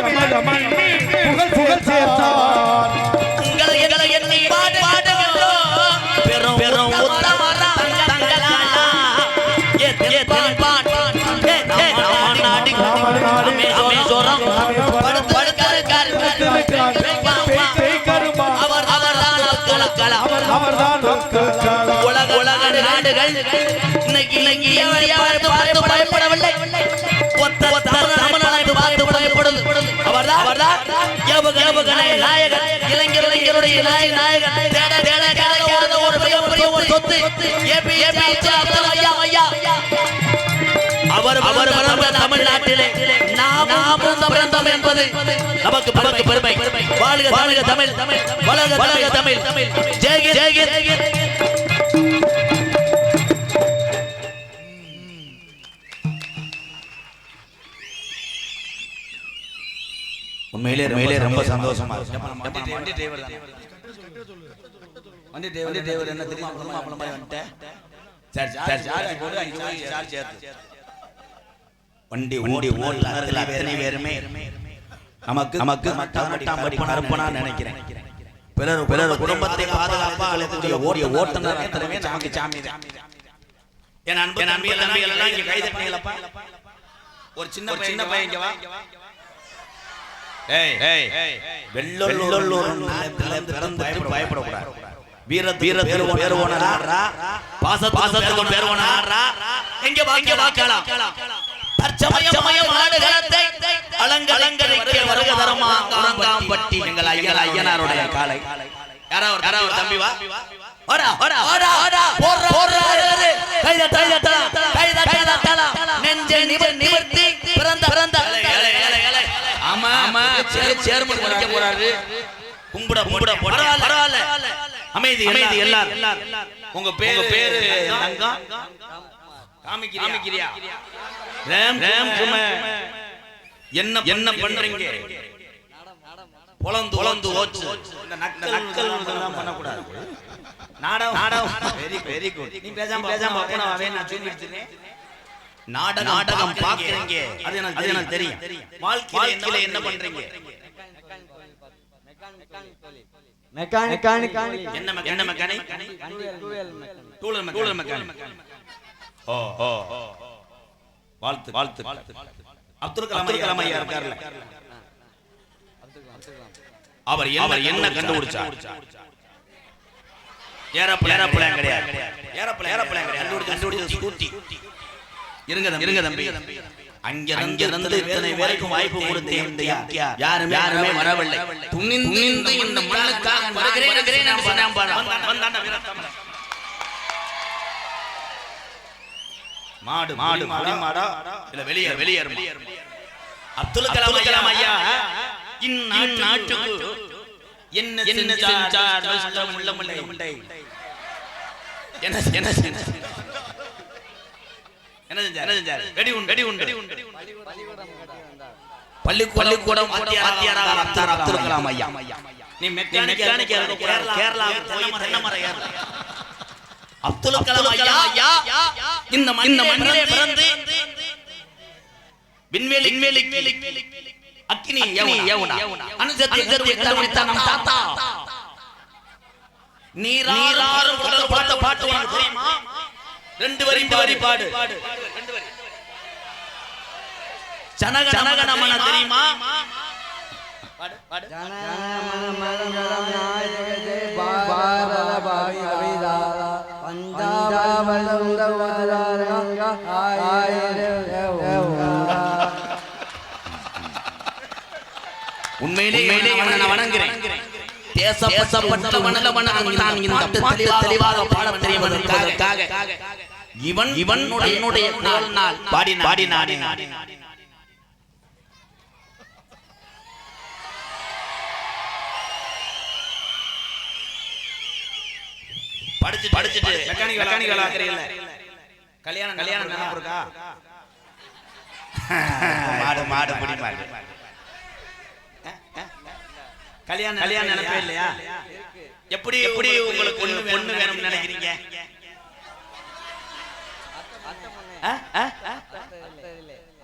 தமிழக மண்ணி புகழ் புகழ் சேர்த்தார் எங்களை எண்ணி பாடுகின்றோம் பெரும் பெரும் உத்தமரா தங்களா உலக நாடுகள் இன்னைக்கு பார்த்து பயப்படவில்லை இளைஞருடைய நாயகன் ஒரு சொத்து அவர் தமிழ்நாட்டிலே நாமும் பிறந்தோம் என்பது நமக்கு பெருமை. வாழ்க தமிழ், வளர்க தமிழ். உண்மையிலே ரொம்ப சந்தோஷமா இருக்கு. வண்டி டிரைவர் என்ன தெரியுமா வந்துட்டேன். வண்டி ஓடல அத்தனை பேருமே நமக்கு 18ஆம் படி கருப்பனா நினைக்கிறேன். பிறர் குடும்பத்தை பாதுகாப்பா அழைக்கக்கூடிய ஓட்டுநர் அத்தனை நமக்கு சாமி தான். என் நம்பிகள் எல்லாம் இங்க கை தட்டினீங்களப்பா. ஒரு சின்ன பையன் இங்க வா. வெள்ளோல்லூர் பயப்படக்கூடாது. வீரத்துக்கு பேர் ஓனரா, பாசத்துக்கு பேர் ஓனரா. எங்க வாக்கலாம். தற்சமயம் ஆடுகளத்தை அலங்கரிக்க வருக தரமா உறங்காம்பட்டி எங்கள் ஐயனாருடைய காலை. யாராவது தம்பி வா. நெஞ்சை நிமிர்த்தி பிறந்த சேர்மன் குடிக்க போறாரு. கும்பிட பரவாயில்ல. அமைதி எல்லாரும். உங்க பேரு காமிக்கிறியா? என்ன பண்றீங்க? பொலந்து ஓச்சு. இந்த நக்கல் பண்ணக்கூடாது. நாடகம் வெரி குட். நீ பேசாம போனவே நான் சொல்லி நாடகம் பாக்குறீங்க. அது எனக்கு தெரியும். வாழ்க்கையில என்ன பண்றீங்க? என்ன மெக்கானிக்? Tool mechanic. வாழ்த்து. அப்துல் கலாம் ஐயா இருக்கார்ல, அவர் என்ன கண்டுபிடிச்சார்? ஏரோப்ளேன் கிடையாது. கண்டுபிடிச்சது ஸ்கூட்டி. இருங்க தம்பி. அங்கிருந்து இத்தனை பேருக்கும் வாய்ப்பு கொடுத்தேன். யாருமே வரவில்லை. துணிந்து இந்த மண்ணுக்காக வருகிறேன். மாடா இல்ல வெளியேறும். அப்துல் கலாம் ஐயா இந்நாட்டுக்கு என்ன செஞ்சார்? என்ன செஞ்சார்? வெடி உண்டு. பள்ளிக்கூடம் வாத்தியாராக வந்தார் அப்துல் கலாம் ஐயா. நீ மெக்கானிக் கேரளா தென்னமரை அப்துல் கலாம் ஐயா இந்த மண்ணிலே பிறந்து விண்வெளி அக்கினி ஏவுனா அணுசக்தி கண்டுபிடித்தார் நம் தாத்தா. நீராறும் கடல் பார்த்த பாட்டு உனக்கு தெரியுமா? 2 வரி பாடு. ஜனகணமன தெரியுமா? உண்மையிலே நான் வணங்குறேன். தேசப்பட்ட மணல வணங்குகிறான். இந்த பாட்டு தெளிவாக பாட தெரியும் என்பதற்காக இவனுடைய நாள் பாடினானே. படிச்சிட்டு மெக்கானிக்கல் ஆக்குறீல்ல, கல்யாணம் நினைப்பு இருக்கா? மாடு பிடி மாடு. கல்யாணம் நினைப்பே இல்லையா? எப்படி உங்களுக்கு பொண்ணு வேணும்னு நினைக்கிறீங்க?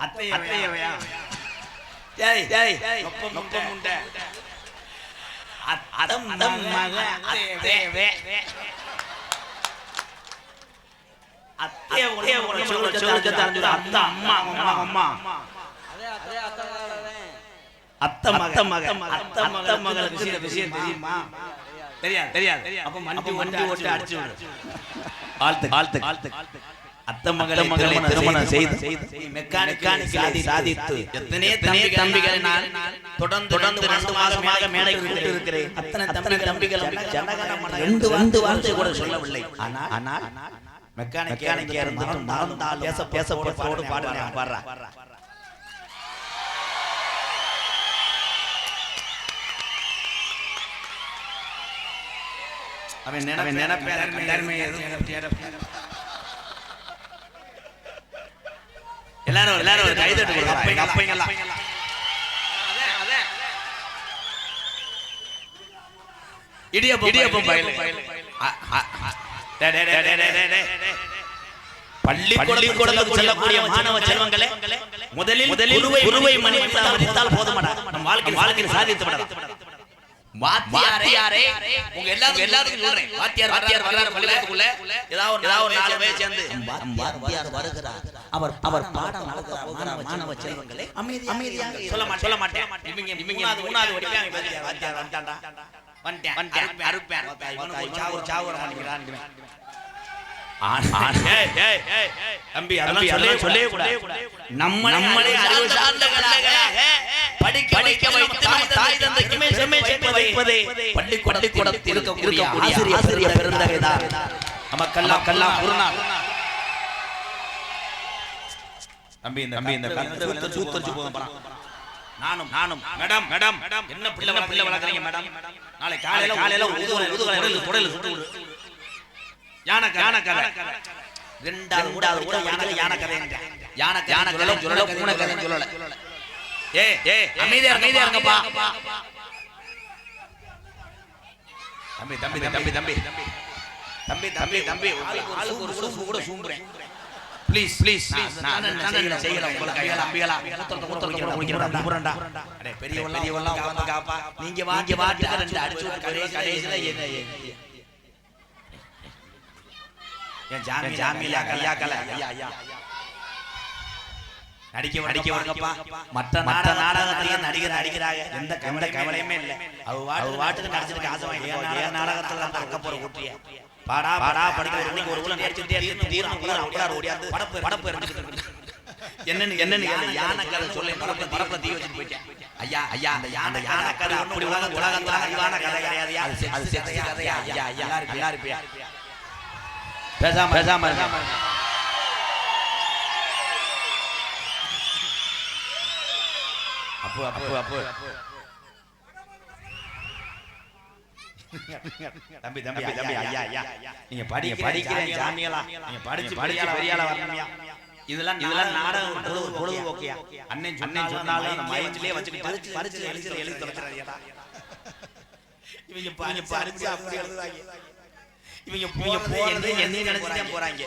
அத்தையவையா? டேய் டேய் நொப்ப முண்டை அதம் மக அத்தேவே அத்தே ஒண்ணு சொல்லுங்க தெரிஞ்சு அத்த அம்மா அம்மா அம்மா அத்த மகளுக்கு இந்த விஷயம் தெரியுமா? தெரியாது. அப்ப மண்டி ஓட்டு அடிச்சு விடு. அத்த மகளை திருமணம் செய்து மெக்கானிக் சாதித்து எத்தனையோ தம்பிகளை நான் தொடர்ந்து 2 மாதமாக மேடைக்கு விட்டு இருக்கிறேன். அத்தனை தம்பிகளும் ரெண்டு வார்த்தை கூட சொல்லவில்லை. ஆனால் மெக்கானிக்கா இருந்தாலும் மறந்தாலும் பேச போறதோடு பாடுறேன். பாடுறா அவன் எல்லாரும் கைதட்டு அப்பைங்கெல்லாம் இடியப்பம் பள்ளிக்கூடத்துக்கு செல்லக்கூடிய மாணவ செல்வங்களே, முதலில் குருவை மதித்தால் போதுமாடா. நம் வாழ்க்கையில் சாதித்து விடலாம். வாத்தியாரே உங்க எல்லாத்துக்கும் சொல்றேன். வாத்தியார் வர்றாரு பள்ளிக்கூடத்துக்குள்ள, ஏதாவது ஒரு 4 பேர் சேர்ந்து வாத்தியார் வருகிறார், அவர் பாடம் நடத்துறார். மாணவ செல்வங்களே அமைதியாக சொல்ல மாட்டேன். இவங்க மூணாவது வடிப்பாங்க. வாத்தியார் வந்துட்டான் அறுப்பேன் சாவுற பண்ணிக்கிறான். தம்பி அதெல்லாம் சொல்லவே கூடாது. நம்மளே அறிவு சார்ந்த பிள்ளைகளாக படிக்க வைத்து தாய் தந்தைக்குமே செம்மை சேர்த்து வைப்பதே பள்ளிக்கூடத்தில் இருக்கக்கூடிய ஆசிரியர் பெருந்தகைதான் நமக்கெல்லாம் குருநாள். தம்பி இந்த சூத்தரிச்சு போதும். நானும் மேடம் என்ன பிள்ளை வளர்க்குறீங்க மேடம்? நாளை காலையில உடல் சுட்டு யானை கதை. ரெண்டாவது கூட யானை கதை சொல்லல, பூனை கதை சொல்லல. அமைதியா இருங்கப்பா. தம்பி ஆளுக்கு ஒரு சூம்பு கூட சூம்புறேன். ப்ளீஸ் நான் செய்யல உங்களுக்கு அம்பிகளா மூத்தறத அடே பெரியவெல்லாம் உட்கார்ந்து காப்பா. நீங்க வாட்டுக்கு 2 அடிச்சு விட்டு கடைசில என்ன ஏன் ஜாமில ஐயா நடிக்க வரங்கப்பா. மற்ற நாடகத்திலேயே நடிக்கிறாங்க. எந்த கவலையுமே இல்லை. அவ வாட்டுக்கு நடிச்சிருக்க ஆசை. என் நாடகத்துல அக்க போற ஊட்டிய பாடா படிக்க ஒரு ஊழல் நடிச்சுட்டே இருந்து தீரம் ஓடியாது படப்பு இருந்துட்டு என்னன்னு யானை கதை சொல்லி பரப்புல தீ வச்சுட்டு போயிட்டேன். ஐயா அந்த யானை கதை அப்படி உலகத்துல அறிவான கதை கிடையாது. அது செத்த கதையா? ஐயா பேசாம அப்போ தம்பி ஐயா நீங்க படிக்கிறேன் ஜாமியலா, நீங்க படிச்சு பெரிய ஆளா வரணும்யா. இதெல்லாம் நாடகம் பொழுதுபோக்கியா. அண்ணன் சொன்னாலும் அந்த மைண்ட்லயே வச்சுக்கிட்டு பரிச்சு எழுதி தொலைச்சிடாதீங்கடா. இவங்க பரிச்சு அப்படி எழுதுறாங்க. இவங்க போறது என்னையும் நினைச்சுதான் போறாங்க.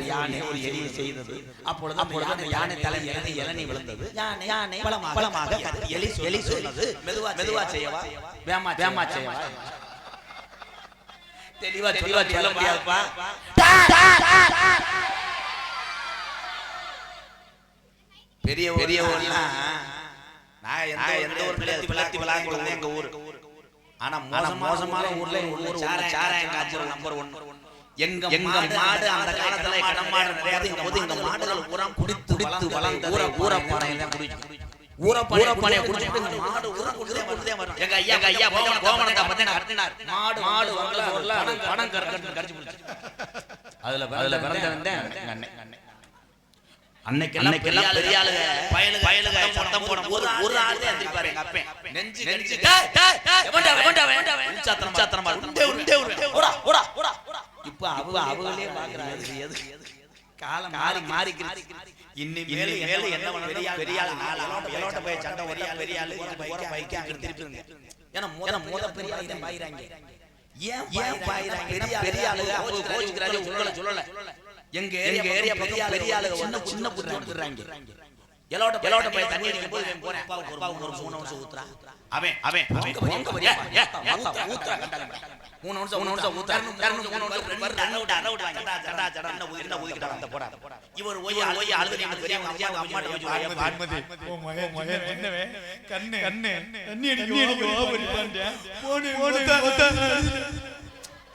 யானை ஒரு எலி செய்தது. அப்பொழுது அந்த யானை தலை இளநீ விழுந்தது. யானை பலமாக எலி சொன்னது மெதுவா செய்யவா வேமா செய்யவா? தெளிவா சொல்ல முடியாதுப்பா. பெரிய நான் எந்த ஒரு விளையாட்டு விளையாடுறது எங்க ஊரு. ஆனா மோசமான ஊர்ல சாராயம் காய்ச்சல் நம்பர் 1. எங்க மாடு அந்த காலத்துல கடமாடு கிடையாது. எங்க மாடுகள் பூரா குடித்து வளர்ந்து ஊரப்பானையில தான் குடிக்கும். ஊரப்பானையை குடிச்சிட்டு இந்த மாடு குடிச்சே வரும். எங்க ஐயா கோமணத்தை பத்தி கட்டினார். மாடு வந்த ஊர்ல பணம் கடிச்சு முடிச்சு. அதுல பிறந்தவன் எங்க அண்ணன். அன்னைக்கெல்லாம் பெரிய ஆளுங்க பயலுக சத்தம் போடும் போது ஒரு ஆளே எந்திரிப்பாரு. எங்க அப்பன் நெஞ்சு உச்சாத்திரமா உண்டே ஓடா. இப்ப அவங்களே பாக்குறாங்க. காலம் மாறி இன்னிமேல என்ன பண்ணணும்? பெரிய ஆளு எலோட்ட போய் சண்டை ஒரே பெரிய ஆளு பைக்கா திருப்பிடுங்க. ஏன்னா மோத பெரிய ஆளு தான் பாயிறாங்க. ஏன் பாயிறாங்க? பெரிய ஆளுங்க கோச்சுக்கிறாங்க. உங்களை சொல்லல. எங்க ஏரியா பெரிய ஆளுங்க சின்ன புத்தி எடுத்துறாங்க. எலோட்ட போய் தண்ணி அடிக்கும் போது இவன் போறேன் அப்பாவுக்கு ஒரு 3 நிமிஷம் ஊத்துறா அவன் ஊத்துறா கண்டால 3 நிமிஷம் ஊத்துறா 3 நிமிஷம் ஊதிக்கிட்ட வந்த போடா இவர் ஓய் அழுது நீங்க பெரியவங்க அம்மா போய் பான்மதி ஓ மகன் என்னவே கண்ணு தண்ணி அடிக்க போறியா போடு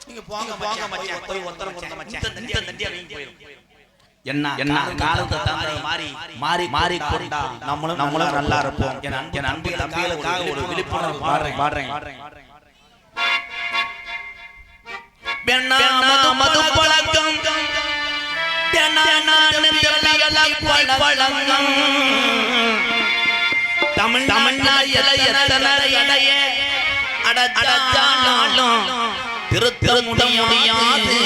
நீங்க போங்க மச்சான் போய் ஒருத்தர கொடுங்க மச்சான் தண்டி அவங்க போயிடும் என்ன காலத்தை தாண்டி மாறி கொண்டா நம்மளும் நல்லா இருப்போம் என் அன்பு தம்பிகளுக்காக ஒரு விழிப்புணர்வு பாடுறேன் மது பழக்கம் அடையாளம் திருத்த முடியாது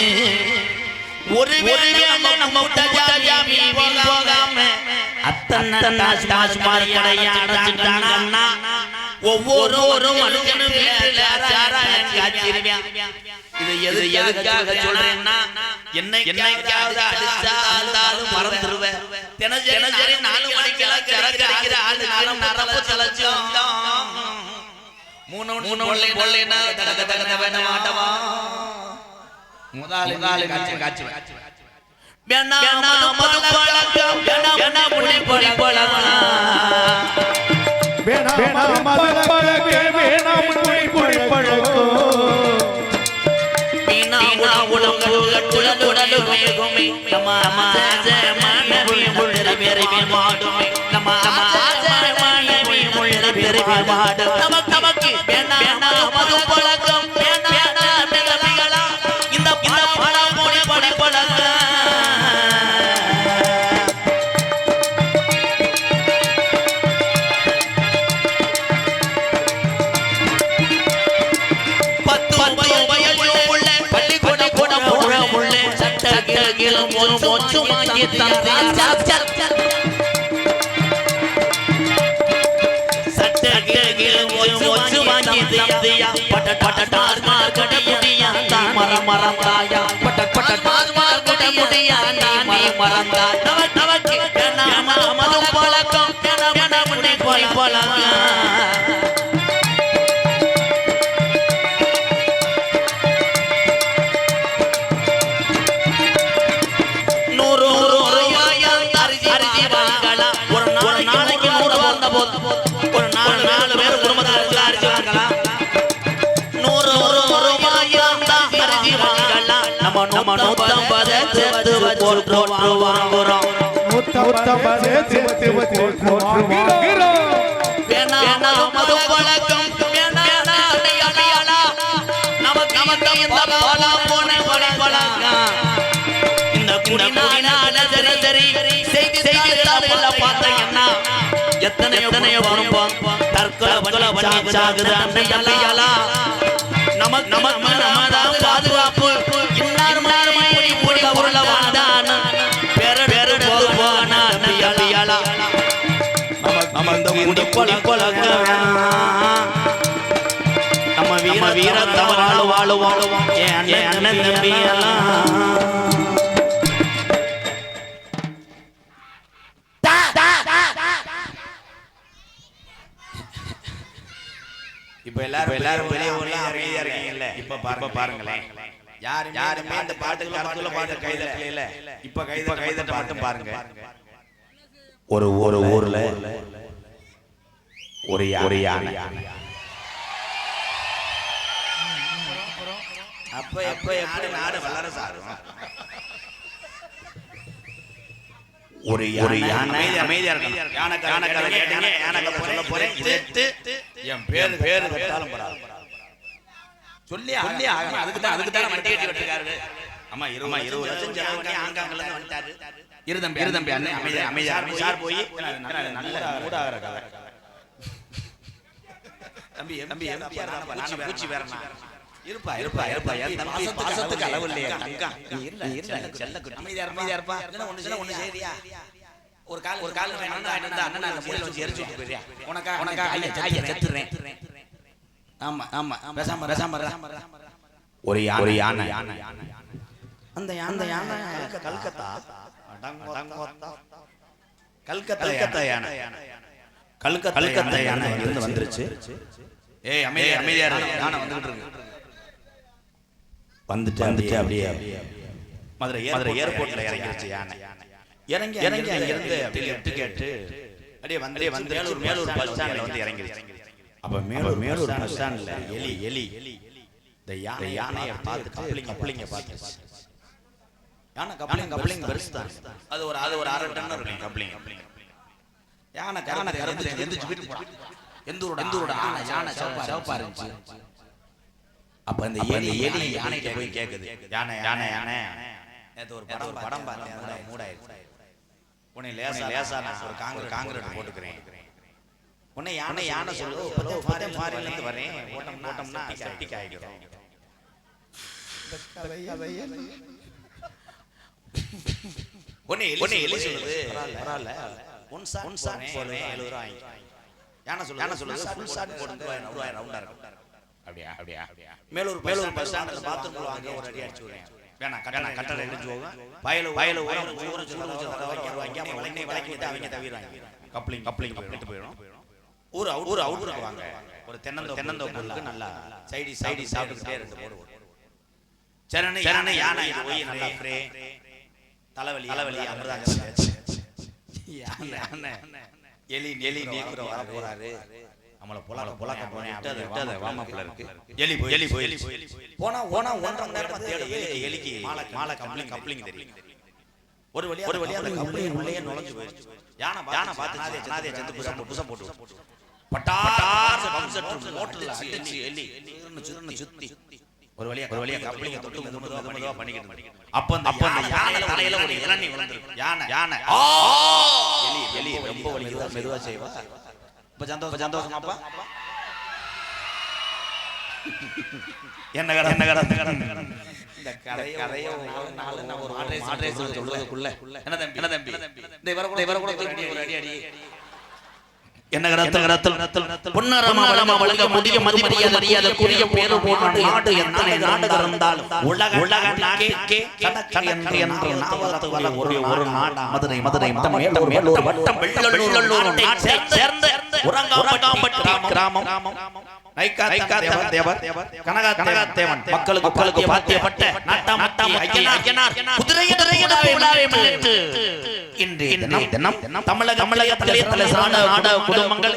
ஒரு நம்ம போகாம அத்தனை ஒவ்வொரு மனுஷனும் இது எதுக்காக சொல்றேன்னா என்னைக்காவது அடிச்சா அழுதாலும் மறந்துடுவேன் தினசரி 4 மணிக்கெல்லாம் கரைக்கிற ஆளு நரம்பு தலைச்சு 3 பொல்லைன்னா வேண மாட்டவா முதலாளி காட்சி எத்தனையோ குடும்பம் தற்கொலை பண்ணி சாகுது அன்னையாலா நமக்கு நம்மதான் பாதுகாப்பு எல்லாரும் உருள வாழ்ந்தான் பேர போவானா அன்னையாலா நம்ம இந்த குடி கொலக்க நம்ம வீரத்தை வாழுவோம் என் அண்ணன் தம்பியெல்லாம் இப்ப எல்லாரும் வெளியே அமைதியா இருக்கீங்கல்ல இப்ப பாருங்களேன் யாருமே இந்த பாட்டுக்கு அர்த்தமுள்ள பாட்டு கைதட்டல இப்ப கைதட்ட மட்டும் பாருங்க ஒரு ஊர்ல ஒரு யானை அப்ப எப்படி நாடு வளர சாரும் ஒரு யானை அமைதியா இருக்கணும் யானை கேட்டீங்க யானை சொல்ல போறேன் என் பேரு கட்டாலும் சொல்லி அதுக்கு தான் வண்டி கட்டி விட்டுருக்காரு ஆமா 20 லட்சம் செலவு பண்ணி ஆங்காங்கல இருந்து வந்துட்டாரு இரு தம்பி அண்ணன் அமைதியா சார் போய் நல்ல மூடாகிற கதை தம்பி நான் பூச்சி வேறனா இருப்பா என் தம்பி பாசத்துக்கு அளவு இல்லையா தங்கா செல்ல குட்டி அமைதியா இருப்பா ஒண்ணு சரியா ஒரு கால் அண்ணன் அந்த மூலையில வச்சு எரிச்சு விட்டு போறியா உனக்கா ஐயா செத்துறேன் ஆமா பேசாம ஒரு யானை அந்த யானை கல்கத்தா கல்கத்தா யானை கல்கத்தா யானை இருந்து வந்துருச்சு. ஏய் அமைதியா இரு, யானை வந்துட்டு இருக்கு. வந்துட்டு அப்படியே மதுரை ஏர்போர்ட்ல இறங்கிருச்சு யானை. இறங்கி அங்கிருந்து அப்படியே கேட்டு அப்படியே வந்து மேலூர் பஸ் ஸ்டாண்ட்ல வந்து இறங்கிருச்சு. அப்ப மேலூர் பஸ் ஸ்டாண்ட்ல எலி இந்த யானையை பார்த்து கப்ளிங்க பார்த்துச்சு. யானை கப்ளிங் பெருசு தான். அது ஒரு அரை டன் இருக்கும் கப்ளிங். யானை கருத்து எந்திரிச்சு போயிட்டு போறான். எந்தூரோட யானை சிவப்பா இருந்துச்சு. அப்ப அந்த எலி யானைகிட்ட போய் கேக்குது, யானை நேத்து ஒரு படம் பார்த்தேன், மூடாயிருச்சு. உன்னை லேசா நான் ஒரு காங்கிரீட் போட்டுக்கிறேன். உன்னை யானை சொல்லுது, ஃபாரின்ல இருந்து வரேன், ஓட்டம்னா செப்டிக் ஆகிக்கிறோம். உன்னை எலி சொல்லுது, பரவாயில்ல ஒன் ஷாட் போடுவேன், 70 ரூபாய் வாங்கி. யானை சொல்லுது ஃபுல் ஷாட் போடுங்க, 100 ரூபாய் ரவுண்டா இருக்கும். அப்படியா மேலூர் பஸ் ஸ்டாண்ட்ல பாத்ரூம் வாங்க ஒரு அடி அடிச்சு விடுறேன். வேணா கட்டளை அடிச்சு போங்க. வயல ஊரம் சூடு வாங்கி உடனே வளைக்கிட்டு அவங்க தவிராங்க. கப்ளிங் விட்டு போயிடும். ஊர் அவுட்டருக்கு வாங்க. ஒரு தென்னந்தோப்புக்கு நல்லா சைடி சாப்பிட்டுக்கிட்டே ரெண்டு போடு. சரண யானை போய் நல்லா ஃப்ரே தலைவலி அமிர்தாங்க. யானை எலி நீக்குற வர போறாரு. நம்மள புலக்க போனேன் விட்டு வாமாப்ல இருக்கு. எலி போய் போனா 1.5 நேரமா தேடு. எலிக்கு மாலை கப்ளிங் தெரியும். ஒரு வழியா அந்த கப்ளிங் உள்ளே நுழைஞ்சு போயிடுச்சு. யானை பார்த்து நாதே செந்து புசம் போட்டு பட்டாசு பம்செட் மோட்டர்ல அடிச்சு எலி சுத்தி ஒரு வழியா கப்ளிங்க தொட்டு மெதுவா பண்ணிக்கிட்டு. அப்ப அந்த யானை தலையில ஒரு இளநீ விழுந்துருக்கு. யானை எலி ரொம்ப மெதுவா செய்வா. இப்ப சந்தோஷமாப்பா? என்ன கதை இந்த கதையை ஒரு மாட்ரேஸ் சொல்றதுக்குள்ள என்ன தம்பி இந்த இவர கூட ஒரு அடி என்ன கரத்தல் பொன்னரமா வளமா வழங்க முடிய மதிமரியாத கூடிய பேரு போன நாடு எத்தனை நாடு இருந்தாலும் உலக நாக்கே கடற்கரை என்று நாவத்து வர ஒரு நாடு மதுரை மேலூர் வட்டம் வெள்ளலூர் நாட்டை சேர்ந்த உறங்காம்பட்டி கிராமம் தேவர் கனகாத்தேவன் மக்களுக்கு பாத்தியப்பட்ட நாட்டாமத்தி ஐயனார் குதிரையை முன்னிட்டு இன்றைய தினம் தமிழகத்திலே நாடக குடும்பங்கள்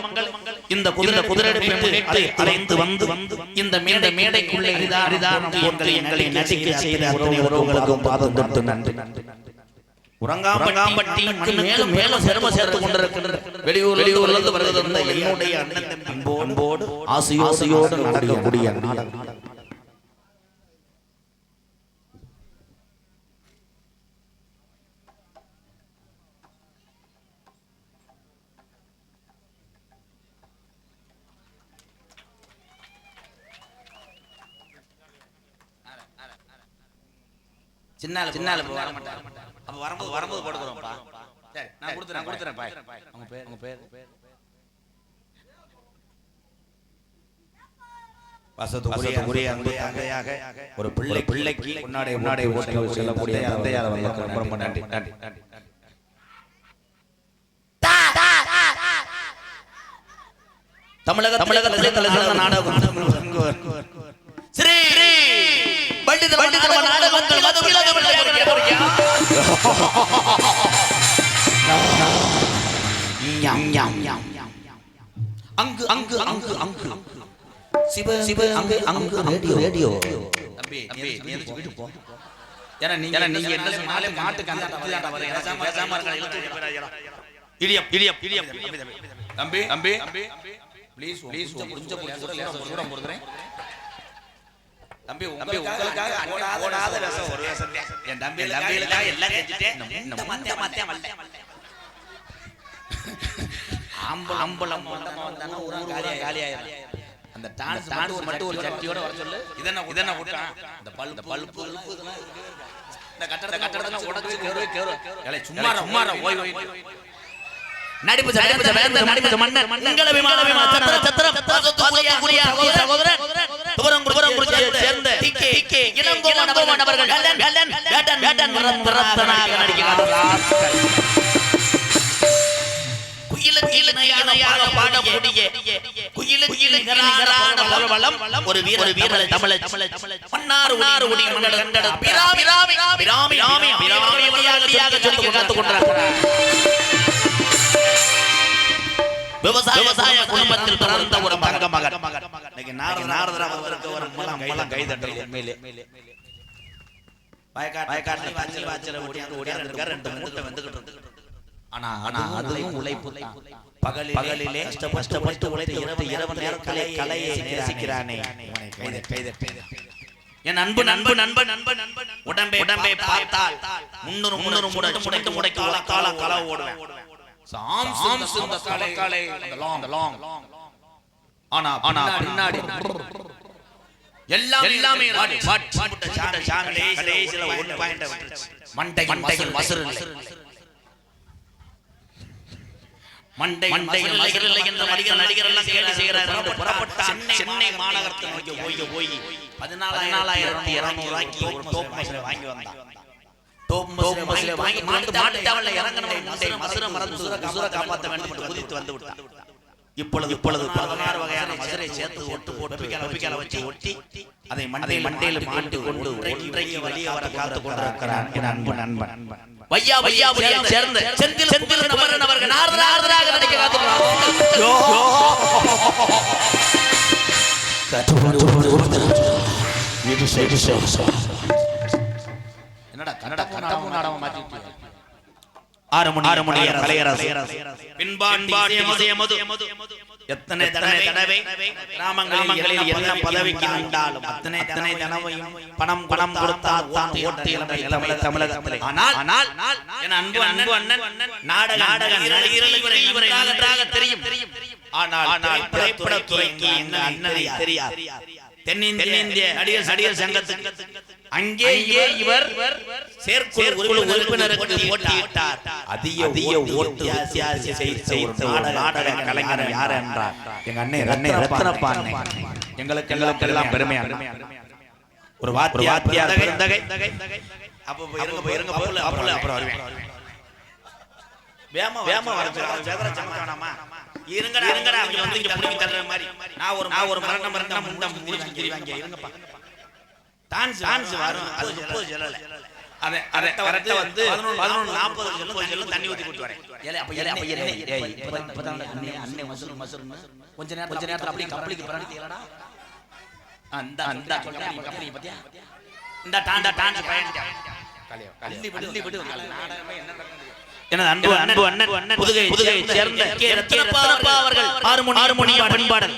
இந்த குதிரையை அழைத்து வந்து இந்த மேடைக்குள்ளே எங்களை நசிக்க செய்த அத்தனை உறவுகளுக்கும் பாதம் தொட்டு நன்றி. உறங்காம்பட்டி மேலும் சிரமம் சேர்த்துக் கொண்டிருக்கின்ற வெளியூரிலிருந்து வருகின்ற என்னுடைய அண்ணன் அன்போடு ஆசையோடு நடக்கக்கூடிய நாடகம். சின்னால வர மாட்டாங்க. அப்ப வரும்போது போடுறோம்ப்பா. சரி நான் கொடுத்துறேன் பாய். உங்க பேர் வசத்துக்குரிய அன்பு தந்தையாக ஒரு பிள்ளைக்கு முன்னாடி ஓட்டி செல்லக்கூடிய தந்தையார் வந்து ரொம்ப நன்றி. தமிழகத்திலே தலைசிறந்த நாடகம் ஸ்ரீ பண்டிதர் நாடகங்கள் அங்கு சிவ அங்கு ரேடியோ தம்பி வீட்டு போ. ஏன்னா நீங்க என்ன சொன்னாலே மாட்டுக்கு அந்த அப்படிதான் வரும். பேசாம இருக்க இழுத்து போறாங்க. இடியப் தம்பி ப்ளீஸ் கொஞ்சம் சூடம் போடுறேன். தம்பி உங்களுக்காக ஓடாத வேஷம் ஒரு வேஷம் தான். என் தம்பிகளுக்காக எல்லாம் செஞ்சுட்டேன். இந்த மத்திய வரல. அம்பலம் வந்தானா ஊரா காலியாயிரும். அந்த டான்ஸ் மட்டும் ஒரு சட்டியோட வர சொல்லு. இதென்ன விட்டான் இந்த பல்பு இந்த கட்டடத்துல உடைச்சு கேறு. ஏலே சும்மா ஓய் நடிப்பு மன்னர் மங்கள விமான சத்திரம் சகோதரர் சேர்ந்த டிகே இளங்கோவன் அவர்கள் வேடன் ரத்னாக நடிக்கிறார். குயிலுக்கு இணையாக பாடக்கூடிய குயிலுக்கு நிகரான பலவலம் ஒரு வீர தமிழ மன்னார் உடி கண்டட பிராமி வழியாக சொல்லி காத்துக் கொண்டிருக்கிறார். விவசாய குடும்பத்தில் பிறந்த ஒரு தங்க மகன். இன்னைக்கு நாரதர் அவருக்கு ஒரு மூலம் கை தட்டல் உண்மையிலே வயக்காட்டில் வாச்சல ஓடியாந்துருக்கார். 2 மூட்டை வந்துகிட்டு இருக்கு. ஆனா அதுவும் உழைப்பு தான். பகலிலே கஷ்டப்பட்டு உழைத்து இரவு நேரம் கலையை நேசிக்கிறானே என் அன்பு உடம்பை பார்த்தால் 300 முடைக்கு உழைத்தாலும் களவு ஓடுவேன். பின்னாடி எல்லாமே மண்டையில் மசுறு நடிகர் எல்லாம் கேள்வி செய்கிறார். சென்னை மாநகரத்தை நோக்கி போய் 14,200 ரூபாய்க்கு ஒரு டோப் மசுரை வாங்கி வந்தான். டோப் மசுரை வாங்கி மாட்டு டவல்ல இறங்கணும். மசுரை மறந்து காப்பாற்ற வேண்டும் என்று குதித்து வந்து விட்டான். இப்பொழுது 16 வகையான மசுரை சேர்த்து ஒப்பிக்கால வச்சு ஒட்டி அதை மண்டையில் மாட்டி கொண்டு இன்றைக்கு வெளியே வர காத்துக் கொண்டிருக்கிறார் என் அன்பு நண்பன். வையாபுரியை சேர்ந்த செந்தில் குமரன் அவர்கள் நாரதராக நடிக்க காத்துக்கிறார். என்னடா கன்னட நாடகம் மாத்தி 6 மணி கலையரசு எத்தனை தடவை கிராமங்களில் என்ன பதவிக்கு ஆண்டாலும் அத்தனை தடவையும் பணம் கொடுத்தால் தான் ஓட்டு என்ற நிலைமை தமிழகத்திலே. ஆனால் என் அன்பு அண்ணன் நாடக இவரை நன்றாக தெரியும். ஆனால் திரைப்படத்துறைக்கு எங்க அண்ணனை தெரியாது. தென்னிந்திய நடிகர் சங்கத்துக்கு அங்கேயே இவர் செயற்குழு உறுப்பினருக்கு போட்டியிட்டார். அதிக ஓட்டு செய்த ஒரு நாடக கலைஞர் யார் என்றார் எங்க அண்ணன் ரத்னப்பா. எங்களுக்கு எல்லாம் பெருமையான ஒரு வாத்தியார் பிறந்தகை. அப்ப இருங்க அப்புறம் வருவேன். வேமா வரச்சுமா இருங்கடா அவங்க வந்து இங்க புடிங்கி தள்ளுற மாதிரி நான் ஒரு மரணம் முண்டை முடிச்சு தெரிவாங்க. இருங்கப்பா டான்ஸ் வரும். அது 30 சொல்லல. அதை கரெக்ட்டா வந்து 11:40 சொல்லும் தண்ணி ஊத்தி கூட்டி வரேன். அப்ப இப்பதான் அண்ணே மசுரு கொஞ்ச நேரத்துல அப்படியே கப்பலுக்கு பிறந்தீங்களடா. அந்த சொல்றேன் நீ கப்பலுக்கு பாத்தியா இந்த டான்ஸ் பயணிச்சா அள்ளி விடு நாடகமே என்ன நடக்குது. எனது அன்பு அண்ணன் புதுகை சேர்ந்த ரத்னப்பா அவர்கள் ஹார்மோனிய பண்பாடல்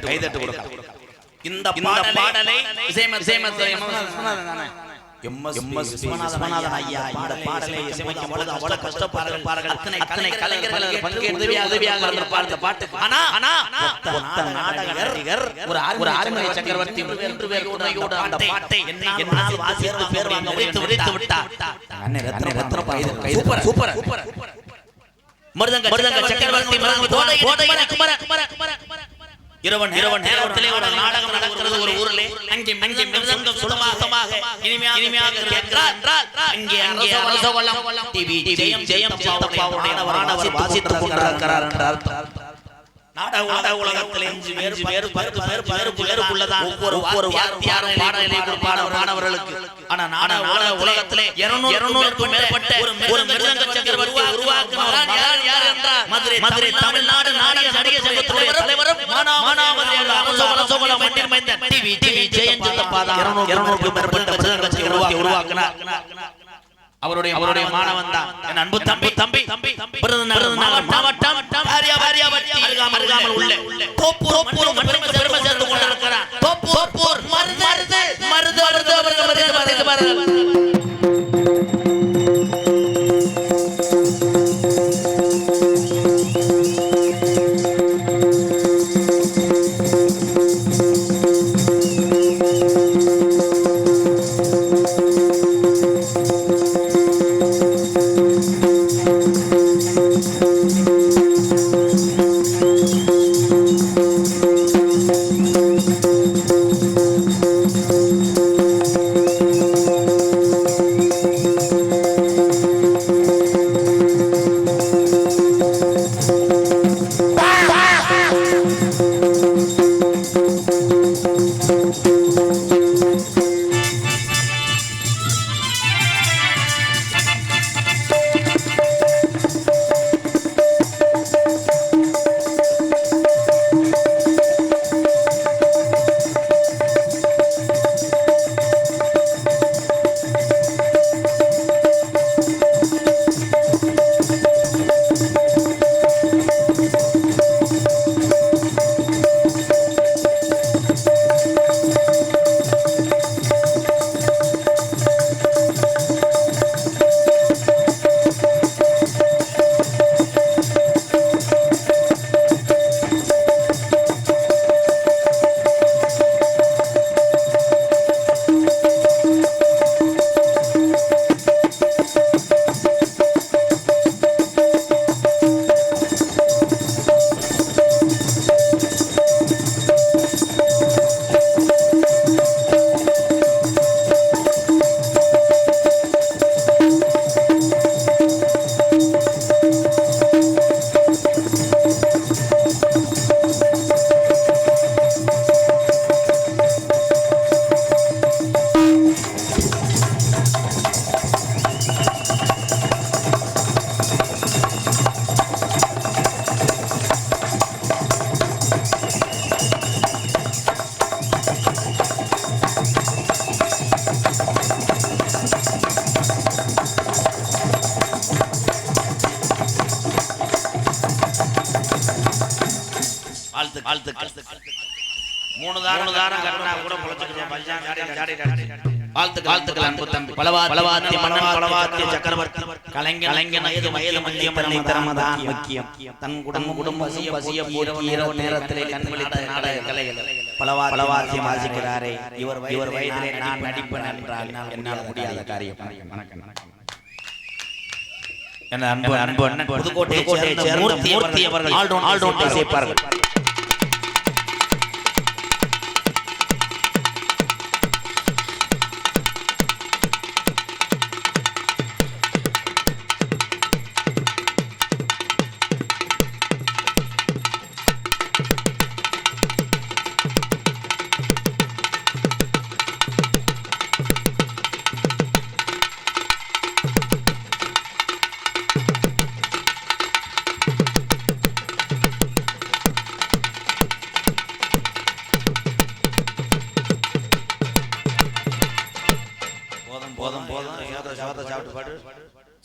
கைதட்டு கொடுக்கலாம். இந்த பாடலை விஸ்வநாதன் ஐயா இந்த பாடலை இசையமைக்கும் பொழுது அவ்வளவு கஷ்டப்பார்கள். அத்தனை கலைஞர்கள் உதவியாக இருந்த பாட்டு. ஆனா நாடகர் ஒரு ஆறுமணி சக்கரவர்த்தி உண்மையோடு அந்த பாட்டை என்னால் வாசித்து பேர் வாங்க முடித்து விட்டார். ரத்னப்பா சூப்பர் மருதங்க சக்கரவர்த்தி இரவன் நேரத்திலே ஒரு நாடகம் நடக்கிறது ஒரு ஊரிலே. அங்கே மிருதங்கம் சுலமாக இனிமையாக கேட்கிறார். அங்கே அரசவளம் டிவி ஜெயம் சித்தப்பாவுடைய மாணவர் வாசித்துக் கொண்டிருக்கிறார் என்றார். நாடக உலகத்திலே 5 பேர் 10 பேர் உள்ளதான் ஒவ்வொரு வாத்தியாரும் பாடலை கொடுப்பார் மாணவர்களுக்கு. ஆனா நாடக உலகத்திலே 200க்கும் மேற்பட்ட ஒரு மிருதங்க சக்கரவர்த்தி உருவாக்கினவர் யார் என்றால் மதுரை தமிழ்நாடு நாடக நடிகர் சங்கத்துடைய தலைவரும் மானாமதியான அரசவளம் மன்னர் மைந்தன் டிவி ஜெயம் சித்தப்பா தான் 200க்கும் மேற்பட்ட மிருதங்க சக்கரவர்த்தி உருவாக்கினார். அவருடைய மாணவன் தான் என் அன்பு தம்பி விருதுநகர் மாவட்டம் அருகாமல் உள்ள தோப்பூர் பெருமை சேர்த்து கொண்டிருக்கிறார். தோப்பூர் மருது மூணு தாரம் கட்டினா கூட வாழ்த்துக்கள் அன்பு தம்பி. பலவாத்திய மன்னன் பலவாத்திய சக்கரவர்த்தி கலைஞன் வயது மத்தியம் திறமதான் முக்கியம். தன் குடும்பம் பசிய இரவு நேரத்திலே கண்விழித்த நாடக கலைகள் பலவாத்தியம் வாசிக்கிறாரே. இவர் வயதிலே நான் நடிப்பேன் என்றால் என்னால் முடியாத காரியம். அன்பு அண்ணன் புதுக்கோட்டையை சேர்ந்த மூர்த்தி அவர்கள் ஆல்ரவுண்ட் இசைப்பார்கள்.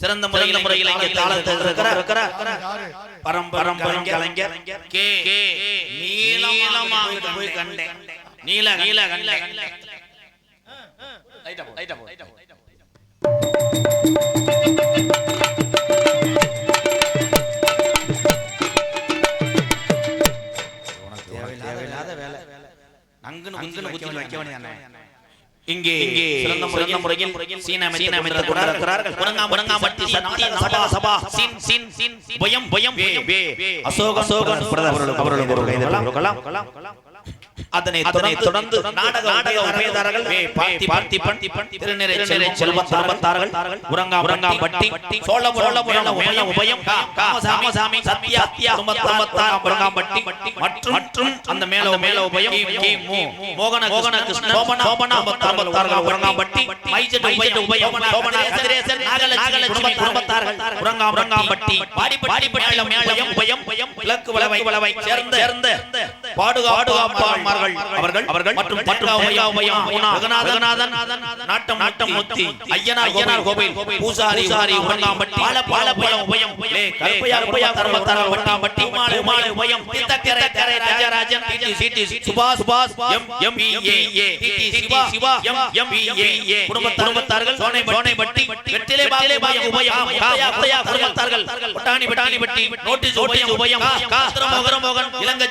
சிறந்த முறையில் இங்கே தாளத்தில் இருக்கிற பரம்பரை கலைஞர் கே நீலமாக போய் கண்டேன். நீல கண்டேன். தேவையில்லாத வேலை. அங்கன்னு குத்தி வைக்க வேண்டிய இங்கே சிறந்த முறையில் சீன அமைத்துக் கொண்டிருக்கிறார்கள். உறங்காம்பட்டி சத்திய சபா பயம் அசோகன் அவர்களும் அதனை தொடர்ந்து நாடக உபயதாரர்கள் பார்த்திபன் திருநிறை செல்வத்தார்கள் உறங்காம்பட்டி சோழபுரம் உபயம் காமசாமி சத்யா குடும்பத்தார் உறங்காம்பட்டி மற்றும் அந்த மேல உபயம் மோகன கிருஷ்ண சோபனா உறங்காம்பட்டி மைஜெட் உபயம் கதிரேசன் நாகலட்சுமி குடும்பத்தார்கள் உறங்காம்பட்டி பாடிப்பட்டி மேல உபயம் விளக்கு வளவை சேர்ந்த பாடுகாப்பாளர்கள் அவர்கள் மற்றும் ரகுநாதன் நாட்டம் முத்தி ஐயனார் கோவில் பூசாரி உறங்காம்பட்டி பாலபுரம் உபயம் கருப்பையா உறங்காம்பட்டி மாலை உபயம் தீர்த்தக்கரை ராஜராஜன் சிடி சுபாஷ் எம்.ஏ. சிவா எம்.ஏ. குடும்பத்தார்கள் சோனைப்பட்டி வெற்றிலை உபயம் காத்தையா குடும்பத்தார்கள் பட்டாணிப்பட்டி நோட்டீஸ் உபயம் மோகன் இலங்கை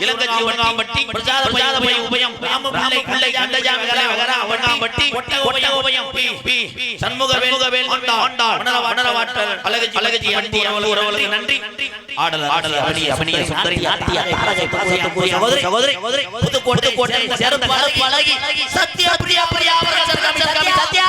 உறங்காம்பட்டி பிரசாத உபயம் பிள்ளை கண்டஜாமிகளை உறங்காம்பட்டி ஒட்ட உபயம் சண்முகவேல் ஆண்டாள் அழகஜி அண்டி உறவுகளுக்கு நன்றி. ஆடல் அபிநய சுந்தரி நாட்டிய சகோதரி புதுக்கோட்டை சேர்ந்து பழகி சத்யா பிரியா சத்யா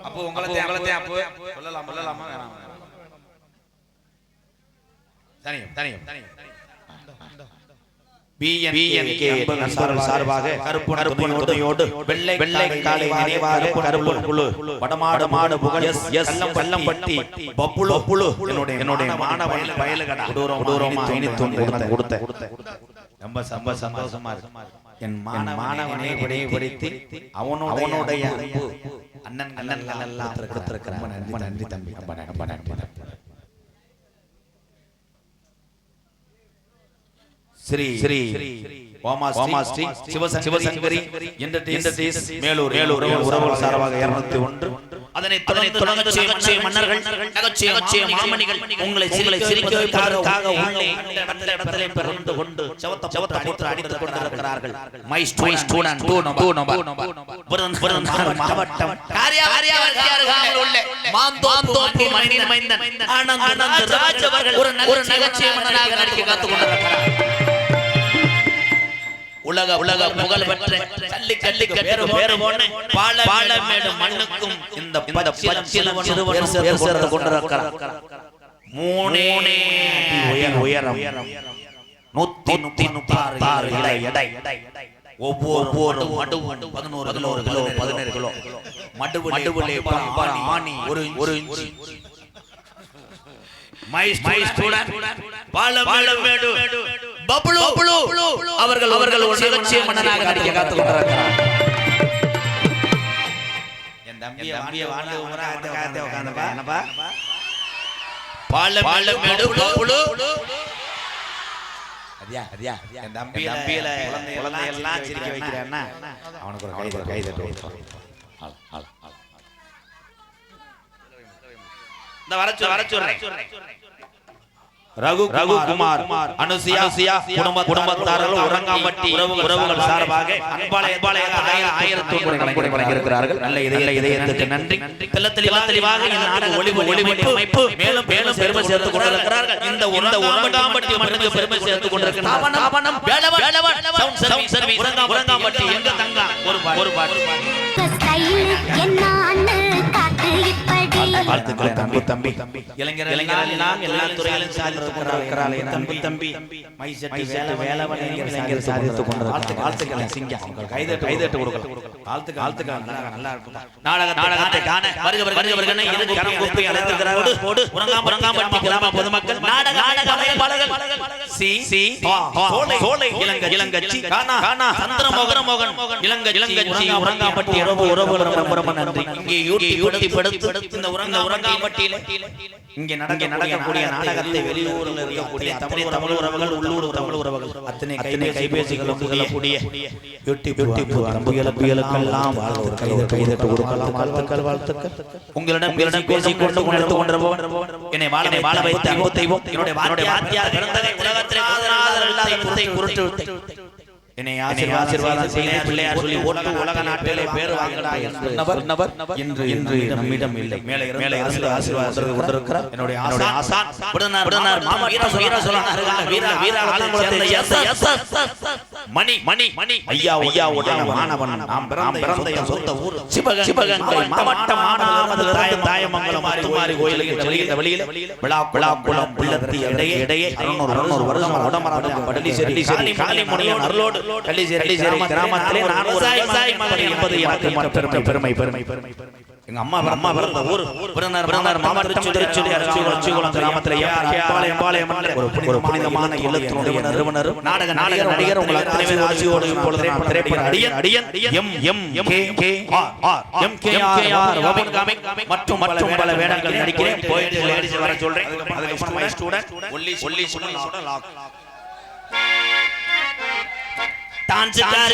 அப்போ உங்களை சொல்லலாமா வேணாம் தனியும் BNK சார்பாக கருப்புணர்வோடு வெள்ளை காலை நினைவாக கருப்புணர் குழு வடமாடு புகழ் கல்லம்பட்டி பப்புளு என்னுடைய மாணவன் பயலுகடா கொடூரமா கொடுத்த ரொம்ப சந்தோஷமா இருக்கு. என் மாணவனை படித்து அவனுடைய அண்ணன்கள் எல்லாம் கொடுத்திருக்கிறார். ரொம்ப நன்றி தம்பி, ரொம்ப நன்றி. ஸ்ரீ ஓமாஸ்ரீ சிவசங்கரி என்டர்டெயின்மென்ட்ஸ் மேலூர் உறவுகள் சார்பாக 201. அதனை தொடர்ந்து மன்னர்கள் நகைச்சுவை மாமணிகள் உங்களை சிரிக்க வைப்பதற்காக உள்ளே அந்த இடத்திலே பிறந்து கொண்டு சவத்த அடித்துக் கொண்டிருக்கிறார்கள். மை ஸ்டூடண்ட் 2 நம்பர் மாவட்டம் காரியாவர்காரில் உள்ள மாந்தோப்பு மைந்தன் ஆனந்த் ராஜ் அவர்கள் ஒரு நகைச்சுவை மன்னராக நடிக்க காத்துக் கொண்டிருக்கிறார். உலக புகழ் பெற்ற ஜல்லிக்கட்டு வேறு போன பாலமேடு மண்ணுக்கும் இந்த பச்சிலவன் சேர்ந்து கொண்டிருக்கிறார். 3 உயரம் 136 எடை. ஒவ்வொரு மடுவும் 11 கிலோ. மடுவிலே ஆணி 1 inch. My student Palamedu Bablu அவர்கள் ஒரு நிகழ்ச்சியை மன்னனாக நடிக்க காத்துக் கொண்டிருக்கிறார். என் தம்பியை வாங்க ஊரா அந்த காத்தே உட்கார்ந்தப்பா என்னப்பா பாலமேடு பப்ளு அடியா என் தம்பியில குழந்தை எல்லாம் சிரிக்க வைக்கிறான்னா அவனுக்கு ஒரு கை தட்டு. இந்த வர சொல்றேன். ரகுகுமார் அனுசியா குடும்பத்தார்கள் உறங்காம்பட்டி உறவுகள் சார்பாக அன்பாளைய 1000 வழங்கியிருக்கிறார்கள். நல்ல இதயத்துக்கு நன்றி. தெளிவாக இந்த நாடக ஒளிபரப்பு மேலும் பெருமை சேர்த்துக் கொண்டிருக்கிறார்கள். இந்த உறங்காம்பட்டி மண்ணுக்கு பெருமை சேர்த்துக் கொண்டிருக்கிறார்கள். உறங்காம்பட்டி எங்க தங்கா ஒரு பாட்டு வாழ்த்துக்களை தம்பி இளைஞர்கள் எல்லாம் எல்லா துறையிலும் சாதித்திருக்கிறார்களே அன்பு தம்பி மைசெட்டு வேலவன் இளைஞர் சாதித்துக் கொண்டிருக்கிறார். வாழ்த்துக்களை சிங்கம் கைதட்டு கொடுக்கலாம். வாழ்த்துக்கள் நல்லா இருக்கும். நாடகத்தை காண வருகிறவர்கள் இரு கரம் கூப்பி அழைத்திருக்கிறார்கள். உறங்காம்பட்டி கிராம பொதுமக்கள் நாடக அமைப்பாளர்கள் சோலை இளங்கச்சி கானா சந்திரமோகன் இளங்கச்சி உறங்காம்பட்டி உறவுகள் ரொம்ப நன்றி. இங்கே யூடியூப் எடுத்து இந்த உறங்காம்பட்டியில இங்கே நடக்கக்கூடிய நாடகத்தை வெளியூரில் இருக்கக்கூடிய தமிழ் உறவுகள் உள்ளூர் தமிழ் உறவுகள் அத்தனை கைபேசிகளும் கூடிய யூடியூப் நம்பிகளுக்கெல்லாம் ஒரு கைதட்டு கொடுக்கலாம். வாழ்த்துக்கள். உங்களிடம் பேசிக் கொண்டு என்னை வாழ வைத்த அன்பு தெய்வம் என்னுடைய வாத்தியார் பிறந்ததை உலகத்திலே என்னை ஆசீர்வாதம் செய்த பிள்ளையார் சொல்லி உலக நாட்டிலே பேர் வாங்கடா என்பவர் இன்று நம்மிடம் இல்லை. மேலே இருந்து ஆசீர்வாதம் கொண்டிருக்கிறார் என்னுடைய ஆசான் விடுனார் மாமா வீர சொன்னார். வீர மணி ஐயா உடனே மாணவன் நாம் பிறந்த என் சொந்த ஊர் சிவகங்கை மாவட்டம் மானாமதுரை தாயமங்கலம் மாரி கோயிலுக்கு வெளியில விழாக்குளம் உள்ளத்தி இடையே 600 வருஷம் உடமராத படலிசேரி காளிமுனியன் அருளோடு கள்ளிசேரி கிராமத்திலே நான் ஒரு விவசாயி மகன் என்பது எனக்கு பெருமை. எங்க அம்மா பிறந்த ஊர் விருதுநகர் மாவட்டம் திருச்சுழி கிராமத்திலே பாளையம் ஒரு புனிதமான இல்லத்தினுடைய நிறுவனர் நாடக நடிகர் உங்கள் அத்தனை பேர் ஆசியோடு இப்பொழுது திரைப்பட அடியன் மற்றும் பல வேடங்கள் நடிக்கிறேன். போயிட்டு லேடிஸ் வர சொல்றேன். அதுக்கப்புறம் மை ஸ்டூடண்ட் ஒல்லி டான்ஸ்கார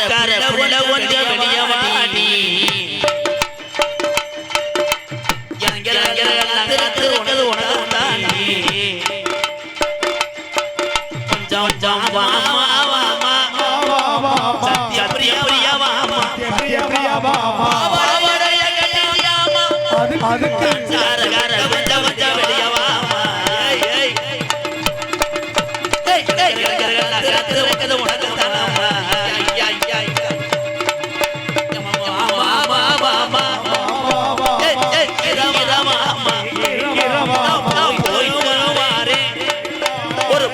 உள்ள ஒன்று வெளியவாடி திறக்கிறது உனக்கு தாண்டி கொஞ்சம் வாமா சத்யபிரியா வாமா அதுக்கு கொஞ்சம் வெளியவாமா திறக்கிறது உனக்கு தானம்மா ஒரு